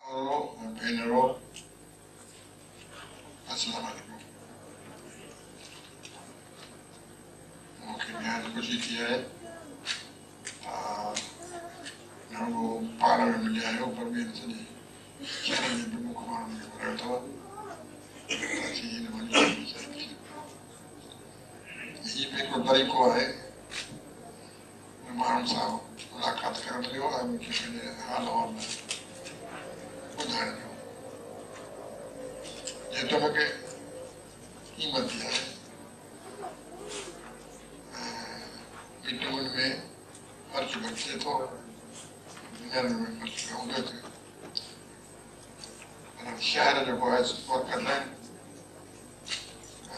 भेनरो अस्सलाम वालेकुम। मूंखे ॼाण ख़ुशी थी आहे न रुॻो पाण में मिलिया आहियो पर ॿियनि सॼे शहर जे प्रमुख माण्हुनि खे घुरायो अथव। हीउ बि हिकिड़ो तरीक़ो आहे माण्हुनि सां मुलाक़ात करण जो ऐं मूंखे पंहिंजे हाल अहवाल ॿुधाइण जो जेतिरो मूंखे क़ीमती आहे। मीटिंगुनि में ख़र्च बचे थो, घर में ख़र्च हूंदो थियो। शहर जेको आहे मरकज़ आहिनि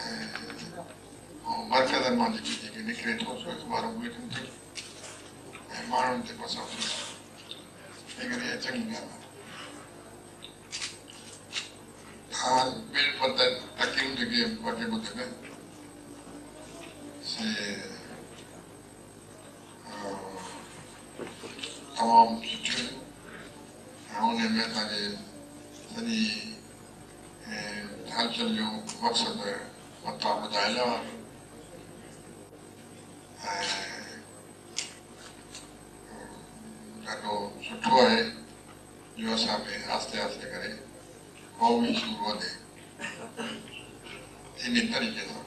ऐं मरकज़नि मां जेके निकिरे थो सो अख़बारूं लिखनि थियूं ऐं माण्हुनि ते पसंदि थी हिकिड़ी चङी ॻाल्हि आहे। ॿिनि तकलीफ़ जेके वठे ॿुधे से तमामु सुठियूं ऐं उन में असांजे सॼी हलचल जो मक़सदु मथां ॿुधायल आहे ऐं ॾाढो सुठो आहे जो असां में आहिस्ते आहिस्ते करे क़ौमी शूर वधे। इन तरीक़े सां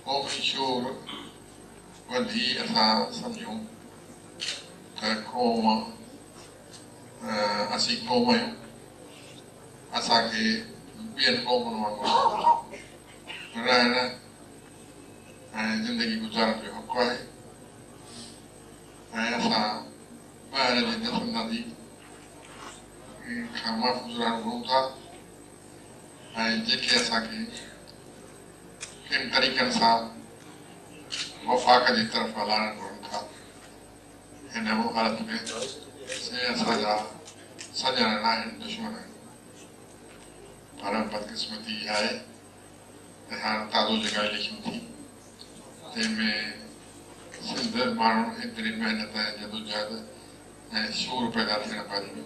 क़ौमी शूर वधी असां सम्झूं त क़ौम असीं क़ौम आहियूं। असांखे ॿियनि क़ौमुनि वांगुरु रहण ऐं ज़िंदगी गुज़ारण जो हक़ आहे ऐं असां ॿाहिरि जी दख़लंदाज़ी खां महफ़ूज़ रहणु घुरूं था ऐं जेके असांखे किन तरीक़नि सां वफ़ाक़ जी तरफ़ हलाइण घुरनि था। हिन हालत में से असांजा सॼण न आहिनि, दुश्मन आहिनि। पर बदकिस्मती इहा आहे त हाणे ताज़ो जॻह इलेक्शन थी तंहिंमें सिंध माण्हू एतिरी महिनत ऐं जदोजहद ऐं शूर पैदा थियण पहिरीं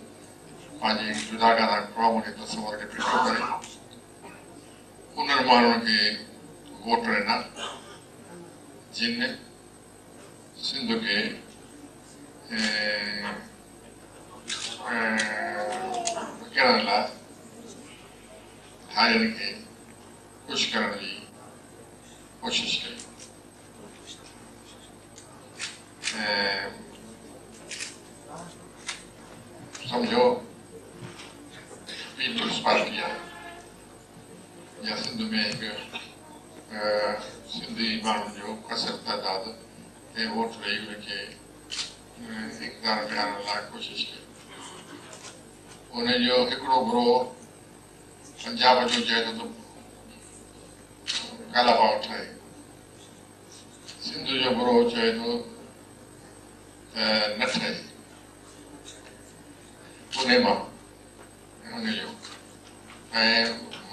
पंहिंजे जुदागाना क़ौम जे तस्वर खे फिटो करे उन्हनि माण्हुनि खे वोट ॾिना जिन सिंध खे विकिणण लाइ ठाहिनि खे ख़ुशि करण जी कोशिशि कई। सम्झो पीपल्स पार्टी आहे या सिंध में हिकु सिंधी माण्हुनि जो कसर तइदाद ते वोट ॾेई उनखे इक़्तिदार में आणण लाइ कोशिशि कई। उनजो हिकिड़ो ग्रोह पंजाब जो चए थो त काला पाव ठाहे, सिंध जो ग्रोह चए थो त न ठहे। पुणे मां उनजो ऐं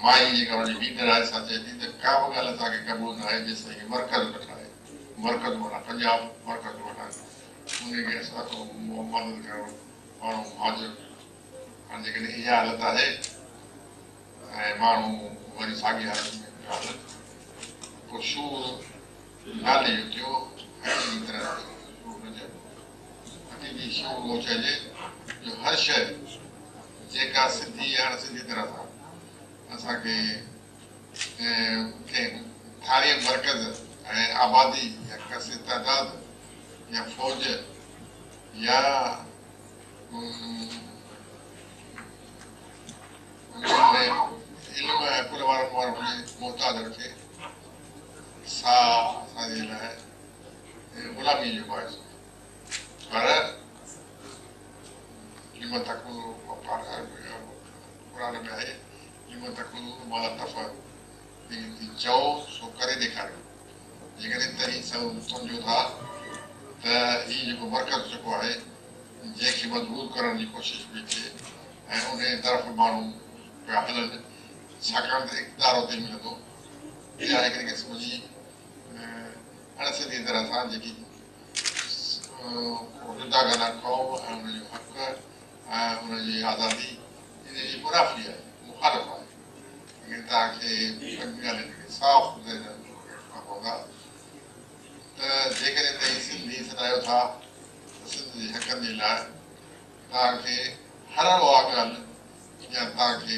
माई जेका हुनजी लीडर आहे सा चए थी त का बि ॻाल्हि असांखे क़बूल न आहे जेसि ताईं मरकज़ न ठाहे। मरकज़ माना पंजाब, मरकज़ माना उनखे असां मदद करणु माण्हू हाज़िर। हाणे जेकॾहिं इहा हालत आहे ऐं माण्हू वरी साॻी हालत में पोइ शूर नाले जो थियो ऐं इन तरह शूर न चइबो। हक़ीक़ी शूर उहो चइजे जो हर शइ जेका सिंधी या सिंधी तरह सां असांखे कंहिं थारी मरकज़ ऐं आबादी या कस तइदाद या फ़ौज या इल्म ऐं कुल वारनि माण्हुनि जे मोहताज रखे सा असांजे लाइ ग़ुलामी जो बाहिस। पर लिमन तक़ूलु क़ुरान में आहे लिमन तक़ूलु मा चओ सो करे ॾेखारियो। जेकॾहिं तव्हीं सम्झो था त हीउ जेको मरकज़ जेको आहे जंहिंखे मज़बूत करण जी कोशिशि पई थिए ऐं उन तरफ़ माण्हू पिया हलनि छाकाणि त इक़्तिदार उते मिलंदो। इहा हिकिड़ी क़िस्म जी अणसिधी तरह सां जेकी जुदागाना क़ौम ऐं उनजो हक़ उनजी आज़ादी इन जी मुनाफ़ी आहे मुखालिफ़ आहे लेकिन तव्हांखे ॻाल्हियुनि साफ़ पवंदा त जेकॾहिं तव्हां सिंधी सॾायो था त सिंध जे हक़नि जे लाइ तव्हांखे हर उहा ॻाल्हि या तव्हांखे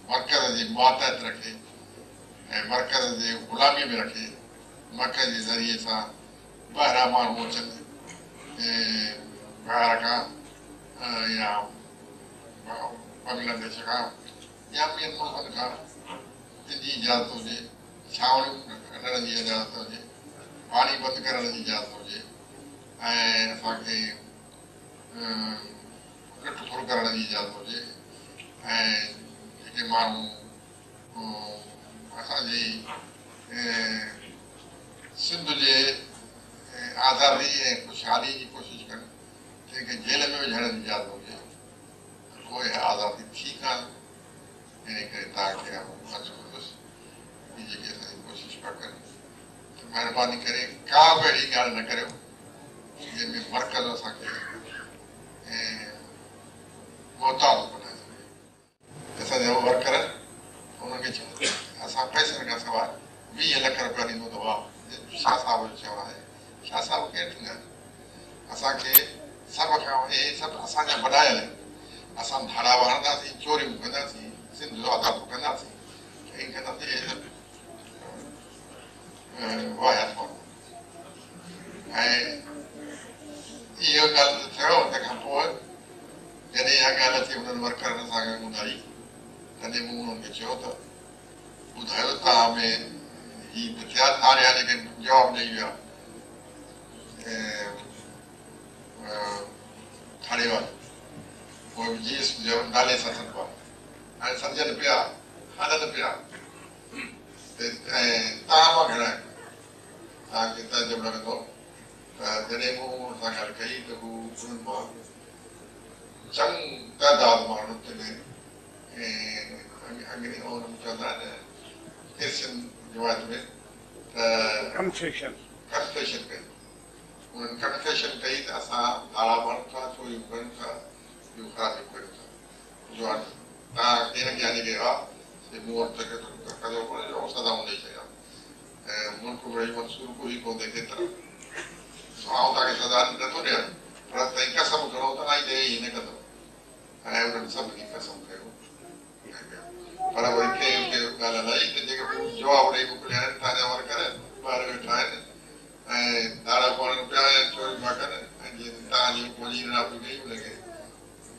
मर्कज़ जी मुआतहत रखे ऐं मर्कज़ जे ग़ुलामीअ में रखे मर्कज़ जे ज़रिए सां ॿाहिरां माण्हू अचनि ॿाहिरि खां या बांग्लादेश खां या ॿियनि मुल्कनि खां जिन जी इजाज़त हुजे छावड़ियूं कढण जी इजाज़त हुजे पाणी बंदि करण जी इजाज़त हुजे ऐं असांखे लुट फुट करण जी इजाज़त हुजे ऐं जेके माण्हू असांजी सिंध जे आज़ादी ऐं ख़ुशहाली जी कोशिशि कनि जंहिंखे जेल में विझण जी इजाज़त हुजे उहे आज़ादी थी कान इन करे तव्हांखे अर्ज़ु कंदुसि कि जेके असांजी कोशिशि पिया कनि त महिरबानी करे का बि अहिड़ी ॻाल्हि न करियो जंहिंमें मर्कज़ असांखे मोहताज बनाए सघे असांजा वर्कर उन्हनि खे चवंदा असां पैसनि खां सवाइ 20 लख रुपया ॾींदो दवा शाह साहिब जो चवणु आहे शाह साहिब केरु थींदा आहिनि असांखे सभ खां हे सभु असांजा वॾा आहिनि असां धाड़ा वारंदासीं चोरियूं कंदासीं सिंध जो आज़ादु कंदासीं ऐं कंदासीं हे सभु वाहियात माण्हू ऐं इहो ॻाल्हि थियो तंहिंखां पोइ जॾहिं इहा ॻाल्हि अची उन्हनि वर्करनि असांखे ॿुधाई तॾहिं मूं उन्हनि खे चयो त ॿुधायो तव्हां में हीअ त थिया हाणे हाणे जेके जवाबु ॾेई विया थाणे वारा उहे जीएस जो नाले सां सॾिबा हाणे सम्झनि पिया हलनि पिया ऐं तव्हां मां घणा तव्हांखे तजुब लॻंदो त जॾहिं मूं सां ॻाल्हि कई त हू उन्हनि मां चङी तइदाद माण्हू हुते चवंदा आहिनि क्रिश्चन रिवाज में त कन्फेशन कई उन्हनि कन्फेशन कई त असां धाड़ा माण्हू था चोरियूं कयूं था ॿियूं ख़राबियूं कयूं था जो तव्हां हिन ज्ञानी कयो आहे मूं वटि कयो कोन्हे सदाऊं ॾेई छॾियां ऐं मुल्क वरी मंसूर पूरी कोन थिए केतिरा आउं तव्हांखे सदा नथो ॾियां पर तव्हां कसम खणो त आई ॾे ई न कंदो ऐं उन्हनि सभिनी कसम कयो पर वरी कंहिं ॻाल्हि हलाई त जेके जवाबु ॾेई मोकिलिया आहिनि तव्हांजा वर्कर ॿार वेठा आहिनि ऐं धाड़ा पवनि पिया ऐं चोरी पिया कनि ऐं जीअं तव्हांजी मुंहिंजी नापी कई उनखे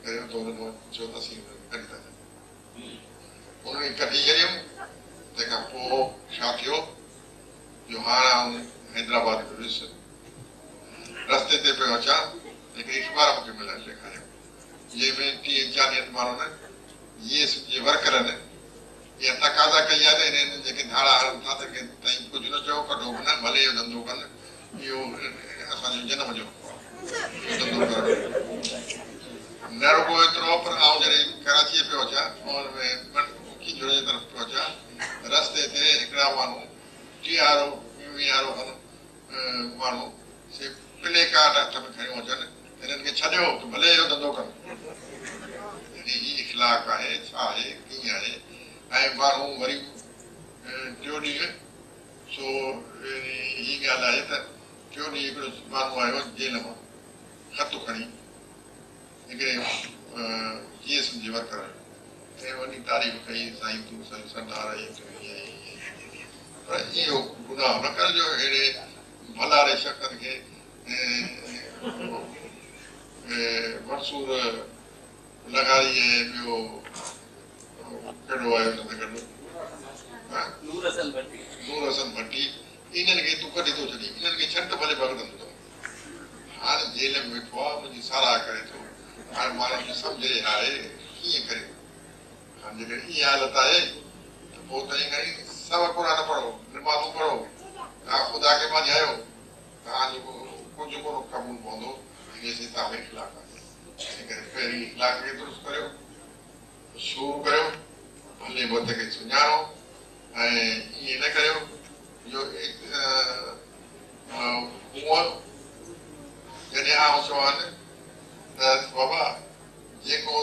करियो त उन्हनि चयो त असीं कढी था छॾियूं उन्हनि कढी छॾियूं तंहिंखां पोइ छा थियो जो हाणे आउं हैदराबाद में वियुसि रस्ते ते पियो अचां हिकिड़ी अख़बार मूंखे मिलियल ॾेखारियो जंहिंमें 30-40 माण्हुनि जीएस जे वर्करनि इहा तक़ाज़ा कई आहे त हिननि जेके धाड़ा हलनि था त ताईं कुझु न चओ कढो बि न भले इहो धंधो कनि इहो असांजो जनम जो धंधो करणु न रुॻो एतिरो पर आउं जॾहिं कराचीअ पियो अचां हुन में खीजड़ जे तरफ़ पियो अचां रस्ते ते हिकिड़ा माण्हू 20 माण्हू से प्ले कार्ड हथ में खणी अचनि हिननि खे छॾियो त भले इहो धंधो कनि हीअ इख़लाक़ आहे छा आहे कीअं आहे ऐं माण्हू वरी टियों ॾींहुं सो हीअ ॻाल्हि आहे त टियों ॾींहुं हिकिड़ो माण्हू आयो जेल मां ख़त खणी हिकिड़े जीएस जे वर्कर ऐं वॾी तारीफ़ कई साईं तूं सरदार आई पर इहो गुनाह न करिजो अहिड़े भलारे शख़्सनि खे मंसूर लगारी ऐं ॿियो कहिड़ो आयो नूर हसन भट्टी इन्हनि खे तूं कढी थो छॾी इन्हनि खे छॾ भले भॻड़ंदो हाणे जेल में वेठो आहे मुंहिंजी साराह करे थो हाणे माण्हुनि खे सम्झ रहिया आहे कीअं करे हाणे जेकॾहिं इहा हालत आहे त पोइ तव्हां खणी सभु क़ुर पढ़ो निमाज़ूं पढ़ो तव्हां ख़ुदा खे मञायो तव्हांजो कुझु कोन क़बूल पवंदो जेसीं तव्हां में इख़लाक़ आहे इन करे पहिरीं इख़लाक़ खे दुरुस्त करियो शुरू करियो भले बुत खे सुञाणो ऐं ईअं न करियो जो हूअं जॾहिं आउं चवां त बाबा जेको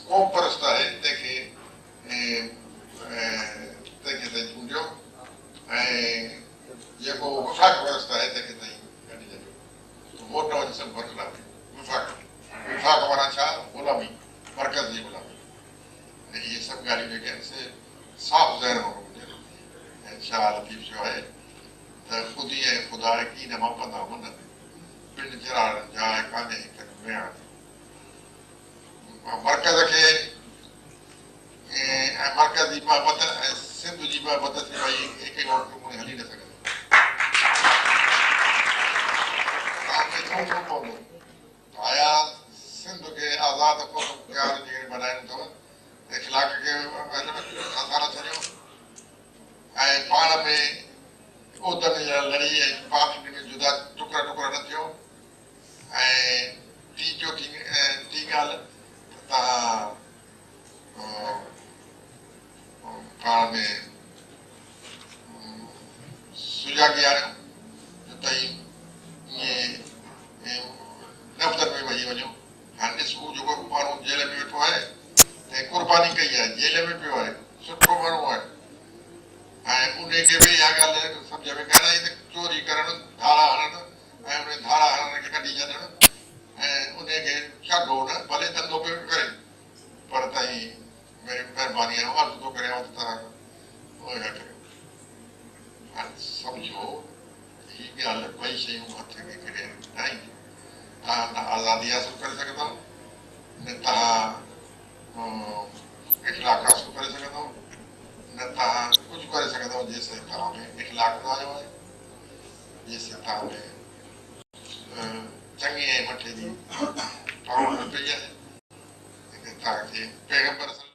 क़ौम परस्त आहे तंहिंखे ताईं चूंडियो ऐं जेको वफ़ाक़ परस्त आहे तंहिंखे ताईं कढी छॾियो वोट वञी सभु बरक़रार विफ़ाक़ वारा छा ग़ुलामी मर्कज़ जी ग़ुलामी ऐं इहे सभु ॻाल्हियूं जेके आहिनि से साफ़ ज़हन में हुजनि ऐं छा लतीफ़ चयो आहे त ख़ुदी ऐं ख़ुदा की न मां पंदा मन पिंड चिराड़नि जा कान्हे हिकु वियाण मर्कज़ खे ऐं मर्कज़ जी बाबति ऐं सिंध जी बाबति थी भई हिकु ई वक़्तु में हली न सघंदो आया सिंध खे आज़ादु जेके बनाइणो अथव इख़लाक़ खे आसार छॾियो ऐं पाण में उहिदनि लड़ी ऐं पार्टी में जुदा टुकड़ा टुकड़ा न थियो ऐं टी ॻाल्हि तव्हां पाण में सुजाॻी आहियो त तई ईअं नफ़्तनि में वही वञो हाणे ॾिस उहो जेको माण्हू जेल में वेठो आहे ऐं क़ुर्बानी कई आहे जेल में पियो आहे सुठो माण्हू आहे ऐं उनखे बि इहा ॻाल्हि सम्झ में कान आई त चोरी करणु धारा हणणु ऐं उन धारा हणण खे कढी छॾणु ऐं उनखे छॾो न भले धंधो पियो करे पर ताईं महिरबानी आहे अर्ज़ु थो करियां त तव्हां उहे न करियो हाणे सम्झो हीअ ॻाल्हि ॿई शयूं हथ में करे न ईंदियूं तव्हां न आज़ादी हासिल करे सघंदव न तव्हां इख़लाक़ हासिल करे सघंदव न तव्हां कुझु करे सघंदव जेसिताईं तव्हां में इख़लाक़ न आयो आहे जेसिताईं तव्हां में चङी ऐं मथे जी पाउडर पई आहे तव्हांखे पैगंबर